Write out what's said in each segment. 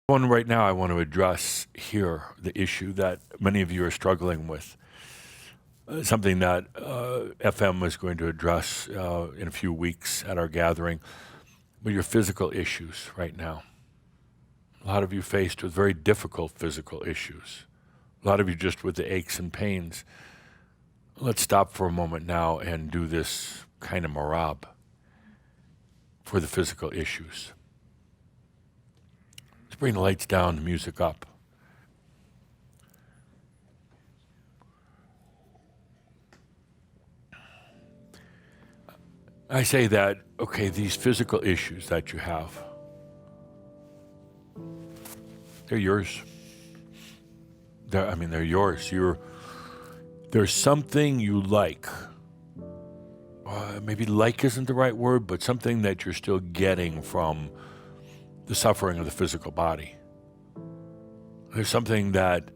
One right now, I want to address here the issue that many of you are struggling with. Something that FM is going to address in a few weeks at our gathering, but your physical issues right now. A lot of you faced with very difficult physical issues. A lot of you just with the aches and pains. Let's stop for a moment now and do this kind of Merabh for the physical issues. Let's bring the lights down, the music up. I say that, okay, these physical issues that you have, they're yours. They're yours. There's something you like. Maybe like isn't the right word, but something that you're still getting from the suffering of the physical body. There's something that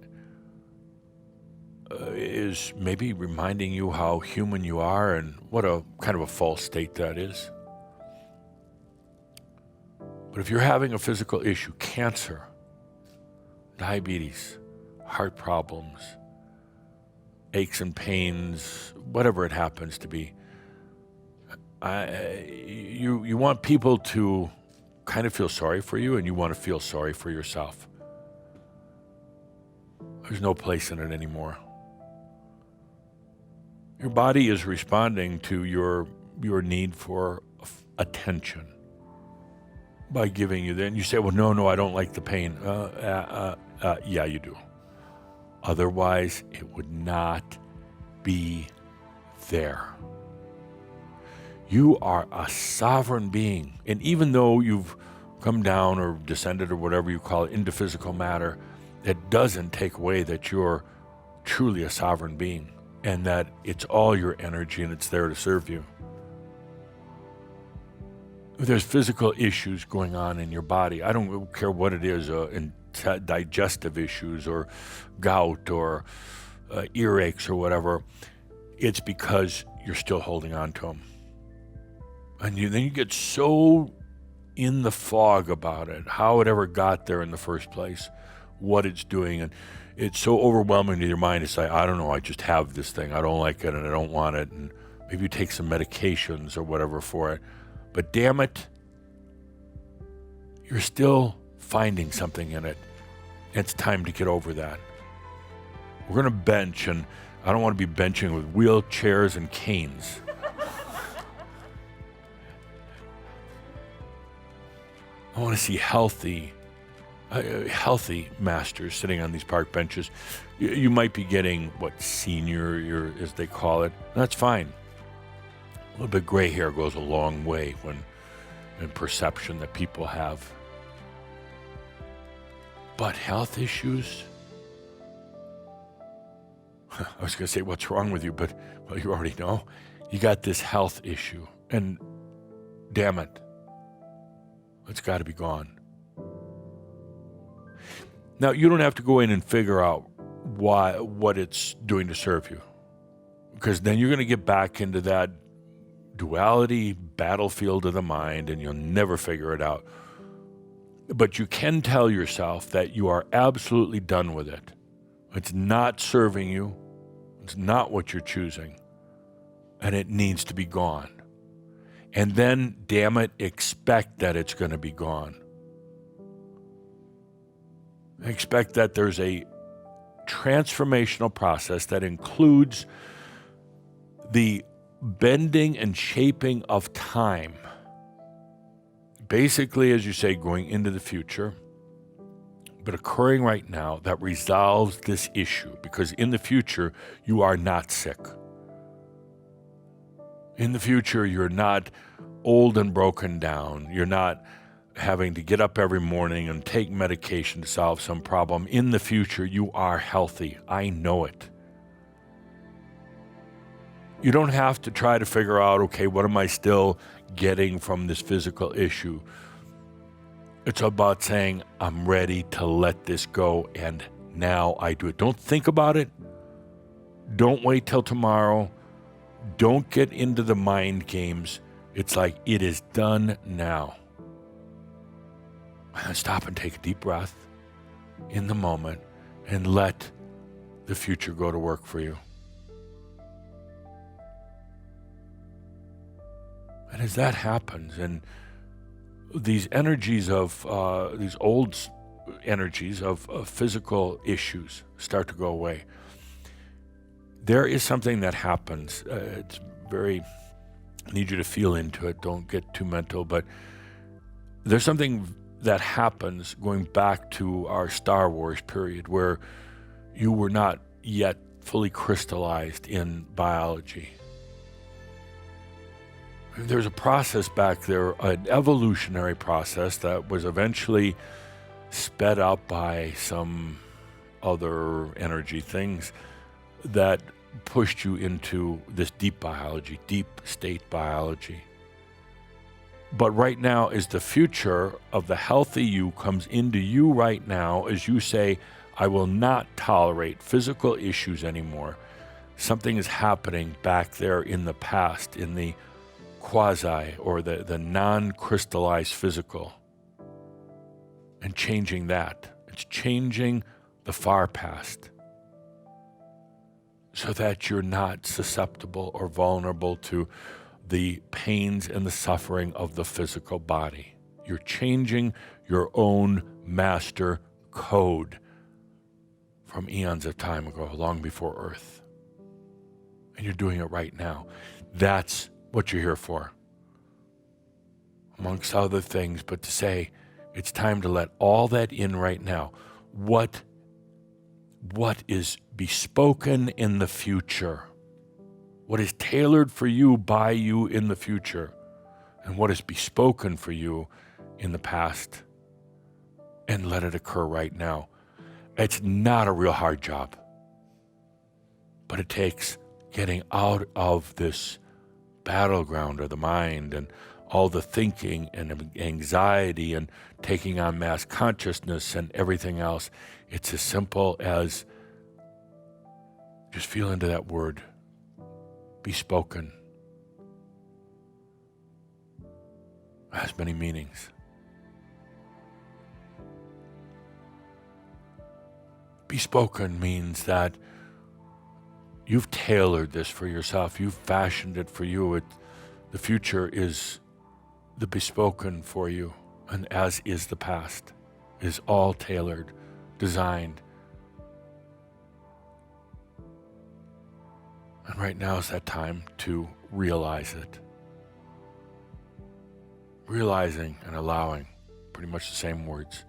is maybe reminding you how human you are and what a kind of a false state that is. But if you're having a physical issue, cancer, diabetes, heart problems, aches and pains, whatever it happens to be, you want people to kind of feel sorry for you, and you want to feel sorry for yourself. There's no place in it anymore. Your body is responding to your need for attention by giving you that. And you say, well, no, I don't like the pain. Yeah, you do. Otherwise, it would not be there. You are a sovereign being. And even though you've come down or descended or whatever you call it into physical matter, it doesn't take away that you're truly a sovereign being and that it's all your energy and it's there to serve you. If there's physical issues going on in your body, I don't care what it is, digestive issues or gout or earaches or whatever, it's because you're still holding on to them. And then you get so in the fog about it, how it ever got there in the first place, what it's doing. And it's so overwhelming to your mind to say, I don't know, I just have this thing. I don't like it and I don't want it. And maybe you take some medications or whatever for it. But damn it, you're still finding something in it. It's time to get over that. We're going to bench, and I don't want to be benching with wheelchairs and canes. I want to see healthy masters sitting on these park benches. You might be getting, senior, as they call it. That's fine. A little bit gray hair goes a long way in perception that people have. But health issues? I was going to say, what's wrong with you? But, well, you already know. You got this health issue. And damn it, it's got to be gone. Now, you don't have to go in and figure out what it's doing to serve you. Because then you're going to get back into that duality battlefield of the mind, and you'll never figure it out. But you can tell yourself that you are absolutely done with it. It's not serving you. It's not what you're choosing. And it needs to be gone. And then, damn it, expect that it's going to be gone. Expect that there's a transformational process that includes the bending and shaping of time. Basically, as you say, going into the future, but occurring right now that resolves this issue, because in the future, you are not sick. In the future, you're not old and broken down. You're not having to get up every morning and take medication to solve some problem. In the future, you are healthy. I know it. You don't have to try to figure out, okay, what am I still getting from this physical issue? It's about saying, I'm ready to let this go, and now I do it. Don't think about it. Don't wait till tomorrow. Don't get into the mind games. It's like, it is done now. And stop and take a deep breath in the moment and let the future go to work for you. And as that happens, and these energies of, these old energies of physical issues start to go away, there is something that happens. It's very, I need you to feel into it. Don't get too mental, but there's something that happens going back to our Star Wars period where you were not yet fully crystallized in biology. There's a process back there, an evolutionary process that was eventually sped up by some other energy things that pushed you into this deep biology, deep state biology. But right now, as the future of the healthy you comes into you right now, as you say, I will not tolerate physical issues anymore, something is happening back there in the past, in the quasi or the non-crystallized physical, and changing that. It's changing the far past so that you're not susceptible or vulnerable to the pains and the suffering of the physical body. You're changing your own master code from eons of time ago, long before Earth. And you're doing it right now. That's what you're here for, amongst other things, but to say it's time to let all that in right now. What is bespoken in the future? What is tailored for you by you in the future? And what is bespoken for you in the past? And let it occur right now. It's not a real hard job, but it takes getting out of this battleground of the mind and all the thinking and anxiety and taking on mass consciousness and everything else. It's as simple as just feel into that word, bespoken. It has many meanings. Bespoken means that you've tailored this for yourself. You've fashioned it for you. The future is the bespoken for you, and as is the past, is all tailored, designed. And right now is that time to realize it. Realizing and allowing, pretty much the same words.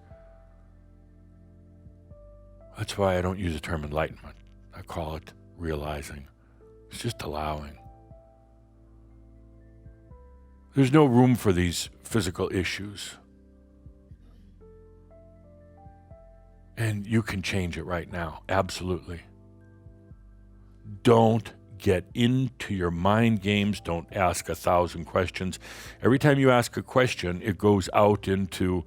That's why I don't use the term enlightenment. I call it realizing. It's just allowing. There's no room for these physical issues. And you can change it right now, absolutely. Don't get into your mind games. Don't ask 1,000 questions. Every time you ask a question, it goes out into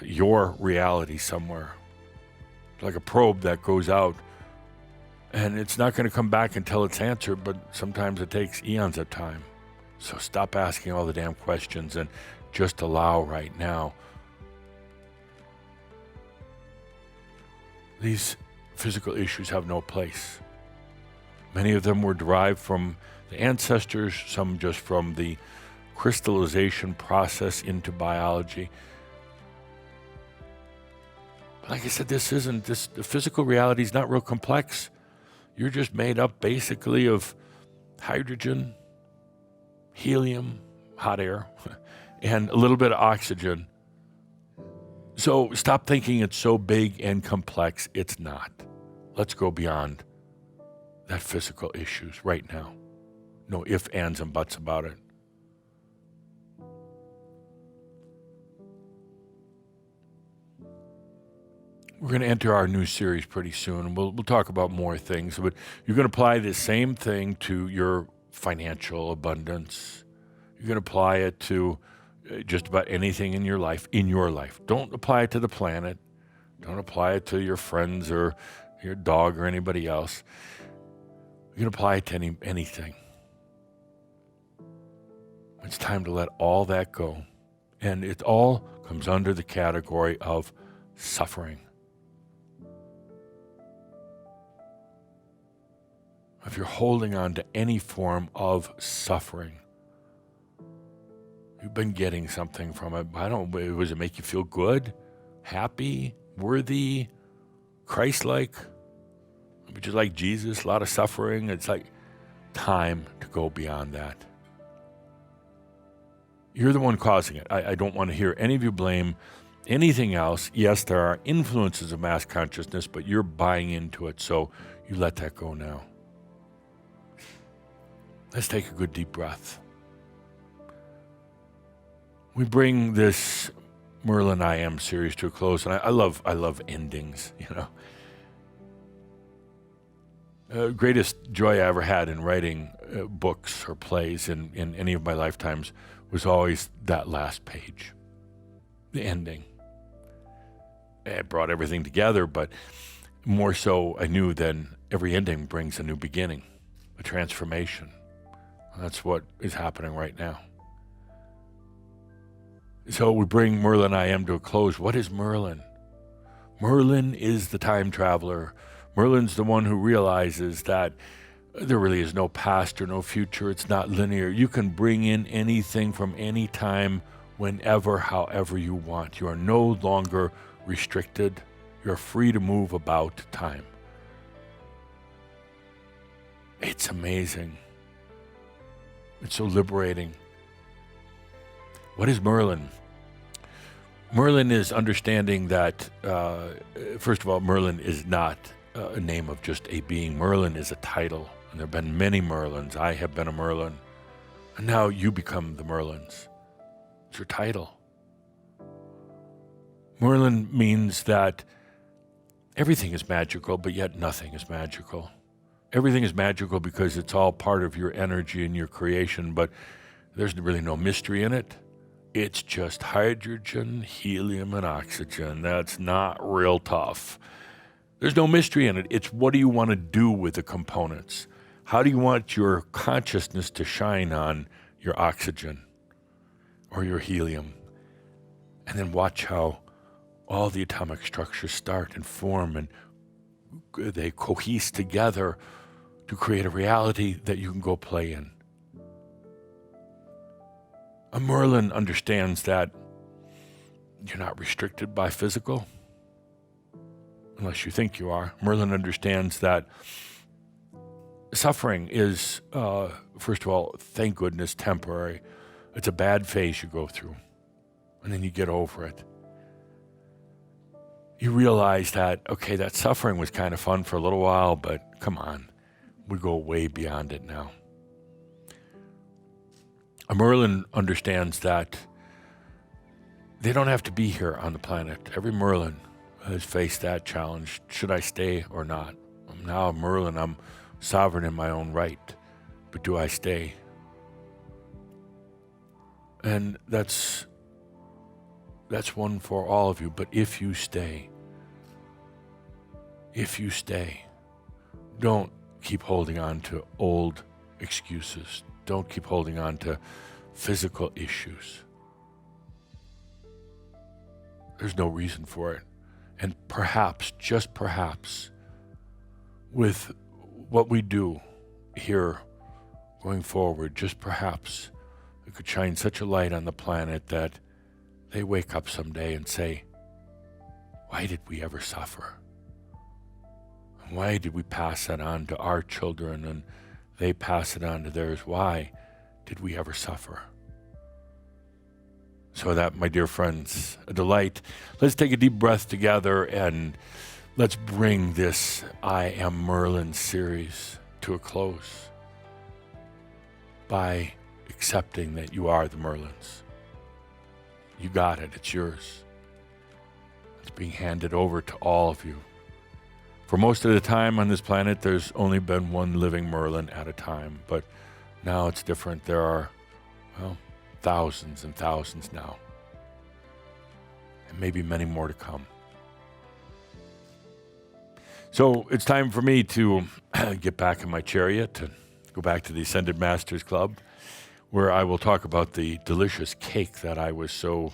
your reality somewhere. It's like a probe that goes out, and it's not going to come back until it's answered, but sometimes it takes eons of time. So stop asking all the damn questions and just allow right now. These physical issues have no place. Many of them were derived from the ancestors, some just from the crystallization process into biology. But like I said, the physical reality is not real complex. You're just made up basically of hydrogen, helium, hot air, and a little bit of oxygen. So stop thinking it's so big and complex. It's not. Let's go beyond that physical issues right now. No ifs, ands, and buts about it. We're going to enter our new series pretty soon, and we'll talk about more things, but you're going to apply the same thing to your financial abundance. You're going to apply it to just about anything in your life. Don't apply it to the planet. Don't apply it to your friends or your dog or anybody else. You can apply it to anything. It's time to let all that go. And it all comes under the category of suffering. If you're holding on to any form of suffering, you've been getting something from it. Does it make you feel good, happy, worthy, Christ-like? Just like Jesus, a lot of suffering. It's like time to go beyond that. You're the one causing it. I don't want to hear any of you blame anything else. Yes, there are influences of mass consciousness, but you're buying into it, so you let that go now. Let's take a good deep breath. We bring this Merlin I Am series to a close, and I love endings, Greatest joy I ever had in writing books or plays in any of my lifetimes was always that last page, the ending. It brought everything together, but more so I knew then every ending brings a new beginning, a transformation. That's what is happening right now. So we bring Merlin I Am to a close. What is Merlin? Merlin is the time traveler. Merlin's the one who realizes that there really is no past or no future. It's not linear. You can bring in anything from any time, whenever, however you want. You are no longer restricted. You're free to move about time. It's amazing. It's so liberating. What is Merlin? Merlin is understanding that, first of all, Merlin is not a name of just a being. Merlin is a title, and there have been many Merlins. I have been a Merlin, and now you become the Merlins. It's your title. Merlin means that everything is magical, but yet nothing is magical. Everything is magical because it's all part of your energy and your creation, but there's really no mystery in it. It's just hydrogen, helium, and oxygen. That's not real tough. There's no mystery in it. It's what do you want to do with the components? How do you want your consciousness to shine on your oxygen or your helium? And then watch how all the atomic structures start and form, and they cohese together to create a reality that you can go play in. A Merlin understands that you're not restricted by physical, unless you think you are. Merlin understands that suffering is, first of all, thank goodness, temporary. It's a bad phase you go through, and then you get over it. You realize that, okay, that suffering was kind of fun for a little while, but come on, we go way beyond it now. A Merlin understands that they don't have to be here on the planet. Every Merlin has faced that challenge. Should I stay or not? I'm now a Merlin. I'm sovereign in my own right. But do I stay? And that's one for all of you. But if you stay, don't keep holding on to old excuses. Don't keep holding on to physical issues. There's no reason for it. And perhaps, just perhaps, with what we do here going forward, just perhaps, it could shine such a light on the planet that they wake up someday and say, why did we ever suffer? And why did we pass that on to our children and they pass it on to theirs? Why did we ever suffer? So that, my dear friends, a delight. Let's take a deep breath together and let's bring this I Am Merlin series to a close by accepting that you are the Merlins. You got it. It's yours. It's being handed over to all of you. For most of the time on this planet, there's only been one living Merlin at a time, but now it's different. There are, thousands and thousands now, and maybe many more to come. So it's time for me to get back in my chariot and go back to the Ascended Masters Club. where I will talk about the delicious cake that I was so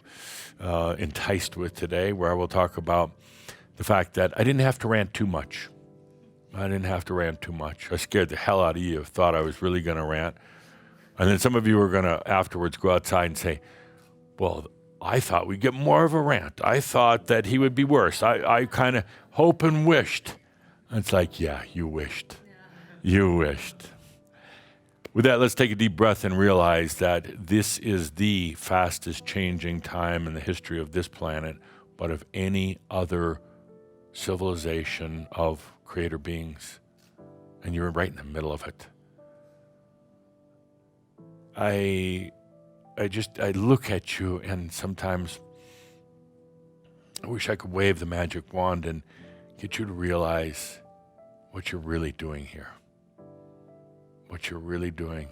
enticed with today, where I will talk about the fact that I didn't have to rant too much. I scared the hell out of you, thought I was really going to rant. And then some of you were going to afterwards go outside and say, well, I thought we'd get more of a rant. I thought that he would be worse. I kind of hope and wished. And it's like, yeah, you wished. You wished. With that, let's take a deep breath and realize that this is the fastest changing time in the history of this planet, but of any other civilization of creator beings. And you're right in the middle of it. I look at you, and sometimes I wish I could wave the magic wand and get you to realize what you're really doing here. What you're really doing.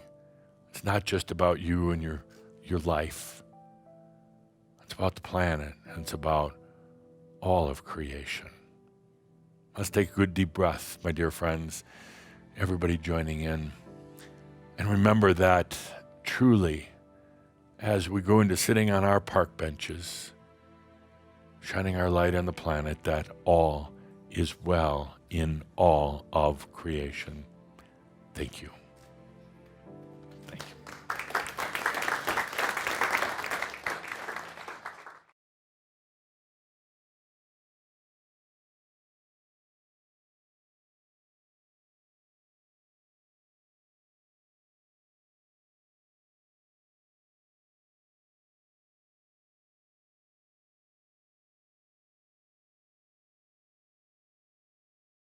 It's not just about you and your life. It's about the planet, and it's about all of creation. Let's take a good deep breath, my dear friends, everybody joining in. And remember that truly, as we go into sitting on our park benches, shining our light on the planet, that all is well in all of creation. Thank you.